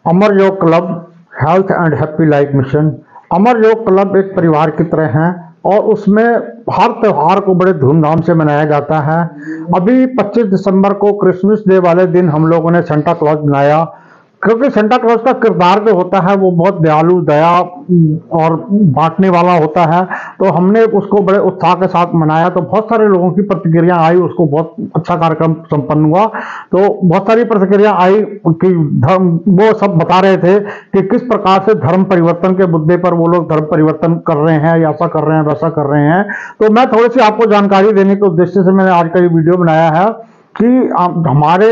Amar Yog club health and happy life mission. Amar Yog club एक परिवार की तरह है और उसमें हर त्योहार को बड़े धूमधाम से मनाया जाता है। अभी 25 दिसंबर को क्रिसमस डे वाले दिन हम लोगों ने सेंटा क्लॉज मनाया, क्योंकि सेंटा क्लॉज का किरदार जो होता है वो बहुत दयालु, दया और बांटने वाला होता है। तो हमने उसको बड़े उत्साह के साथ मनाया, तो बहुत सारे लोगों की प्रतिक्रिया आई, उसको बहुत अच्छा कार्यक्रम संपन्न हुआ। तो बहुत सारी प्रतिक्रिया आई कि धर्म, वो सब बता रहे थे कि किस प्रकार से धर्म परिवर्तन के मुद्दे पर वो लोग धर्म परिवर्तन कर रहे हैं, या ऐसा कर रहे हैं, वैसा कर रहे हैं। तो मैं थोड़ी सी आपको जानकारी देने के उद्देश्य से मैंने आज का ये वीडियो बनाया है कि हमारे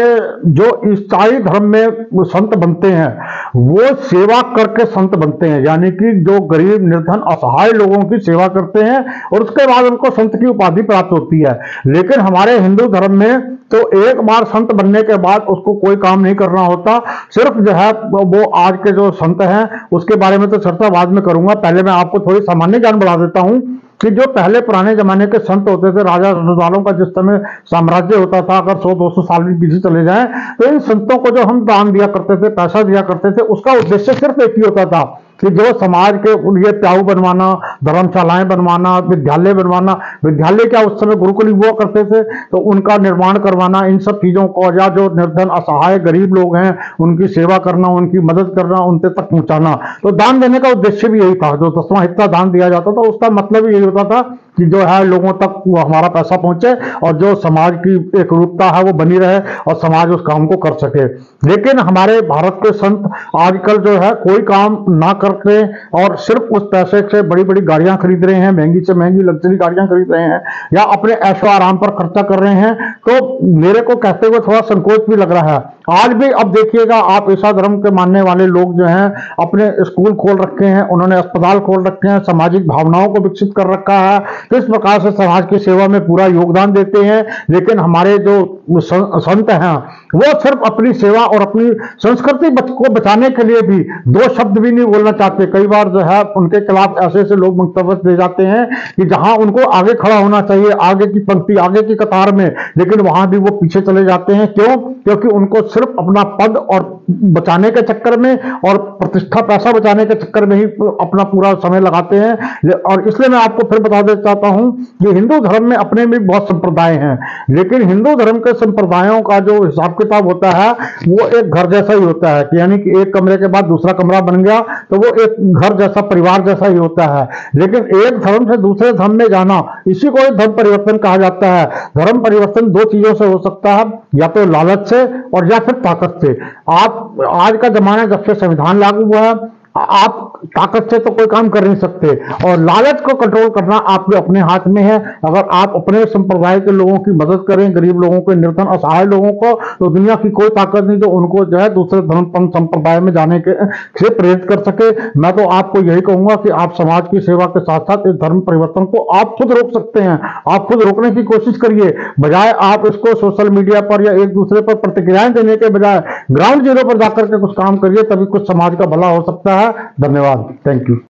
जो ईसाई धर्म में संत बनते हैं वो सेवा करके संत बनते हैं, यानी कि जो गरीब, निर्धन, असहाय लोगों की सेवा करते हैं और उसके बाद उनको संत की उपाधि प्राप्त होती है। लेकिन हमारे हिंदू धर्म में तो एक बार संत बनने के बाद उसको कोई काम नहीं करना होता। सिर्फ जो है वो आज के जो संत हैं उसके बारे में तो चर्चा बाद में करूंगा, पहले मैं आपको थोड़ी सामान्य ज्ञान बढ़ा देता हूं कि जो पहले पुराने जमाने के संत होते थे, राजा रजवाड़ों का जिस समय साम्राज्य होता था, अगर 100-200 साल भी पीछे चले जाएं, तो इन संतों को जो हम दान दिया करते थे, पैसा दिया करते थे, उसका उद्देश्य सिर्फ एक ही होता था कि जो समाज के लिए प्याऊ बनवाना, धर्मशालाएं बनवाना, विद्यालय बनवाना। विद्यालय क्या, उस समय गुरुकुल हुआ करते थे, तो उनका निर्माण करवाना, इन सब चीजों को, या जो निर्धन, असहाय, गरीब लोग हैं उनकी सेवा करना, उनकी मदद करना, उनके तक पहुंचाना। तो दान देने का उद्देश्य भी यही था। जो 10वां हिस्सा दान दिया जाता था उसका मतलब यही होता था कि जो है लोगों तक वो हमारा पैसा पहुंचे और जो समाज की एक रूपता है वो बनी रहे और समाज उस काम को कर सके। लेकिन हमारे भारत के संत आजकल जो है कोई काम ना करके और सिर्फ उस पैसे से बड़ी बड़ी गाड़ियां खरीद रहे हैं, महंगी से महंगी लग्जरी गाड़ियां खरीद रहे हैं, या अपने ऐशो आराम पर खर्चा कर रहे हैं। तो मेरे को कहते हुए थोड़ा संकोच भी लग रहा है। आज भी अब देखिएगा, आप ईसा धर्म के मानने वाले लोग जो हैं अपने स्कूल खोल रखे हैं, उन्होंने अस्पताल खोल रखे हैं, सामाजिक भावनाओं को विकसित कर रखा है, किस प्रकार से समाज की सेवा में पूरा योगदान देते हैं। लेकिन हमारे जो संत हैं वो सिर्फ अपनी सेवा और अपनी संस्कृति को बचाने के लिए भी दो शब्द भी नहीं बोलना चाहते। कई बार जो है उनके खिलाफ ऐसे ऐसे लोग वक्तव्य दे जाते हैं कि जहां उनको आगे खड़ा होना चाहिए, आगे की पंक्ति, आगे की कतार में, लेकिन वहां भी वो पीछे चले जाते हैं। क्यों? क्योंकि उनको सिर्फ अपना पद और बचाने के चक्कर में और प्रतिष्ठा, पैसा बचाने के चक्कर में ही अपना पूरा समय लगाते हैं। और इसलिए मैं आपको फिर बता देना चाहता हूं कि हिंदू धर्म में अपने भी बहुत संप्रदाय हैं, लेकिन हिंदू धर्म के संप्रदायों का जो हिसाब किताब होता है वो एक घर जैसा ही होता है, यानी कि एक कमरे के बाद दूसरा कमरा बन गया तो वो एक घर जैसा, परिवार जैसा ही होता है। लेकिन एक धर्म से दूसरे धर्म में जाना, इसी को धर्म परिवर्तन कहा जाता है। धर्म परिवर्तन दो चीजों से हो सकता है, या तो लालच से और या फिर ताकत से। आप आज का जमाना, जब से संविधान लागू हुआ है, आप ताकत से तो कोई काम कर नहीं सकते और लालच को कंट्रोल करना आपके अपने हाथ में है। अगर आप अपने संप्रदाय के लोगों की मदद करें, गरीब लोगों को, निर्धन, असहाय लोगों को, तो दुनिया की कोई ताकत नहीं जो उनको जो है दूसरे धर्म संप्रदाय में जाने के से प्रेरित कर सके। मैं तो आपको यही कहूंगा कि आप समाज की सेवा के साथ साथ इस धर्म परिवर्तन को आप खुद रोक सकते हैं। आप खुद रोकने की कोशिश करिए, बजाय आप इसको सोशल मीडिया पर या एक दूसरे पर प्रतिक्रियाएं देने के बजाय ग्राउंड जीरो पर जाकर के कुछ काम करिए, तभी कुछ समाज का भला हो सकता है। धन्यवाद, थैंक यू।